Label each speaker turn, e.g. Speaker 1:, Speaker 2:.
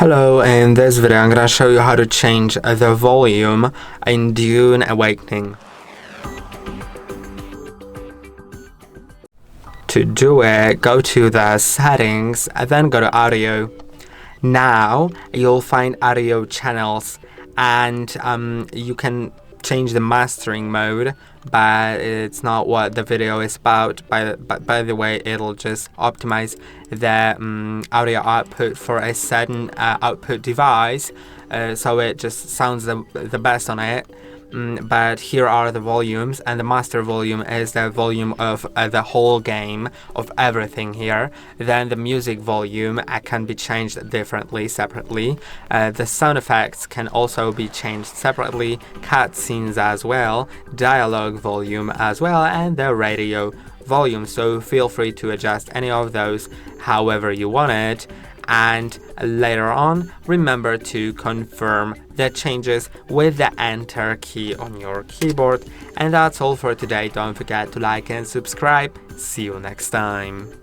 Speaker 1: Hello, in this video I'm gonna show you how to change the volume in Dune Awakening. To do it, go to the settings and then go to audio. Now you'll find audio channels and you can change the mastering mode, but it's not what the video is about. By the way, it'll just optimize the audio output for a certain output device, so it just sounds the best on it. But here are the volumes, and the master volume is the volume of the whole game, of everything here. Then the music volume can be changed differently, separately. The sound effects can also be changed separately, cutscenes as well, dialogue volume as well, and the radio volume. So feel free to adjust any of those however you want it. And later on, remember to confirm the changes with the enter key on your keyboard. And that's all for today. Don't forget to like and subscribe. See you next time.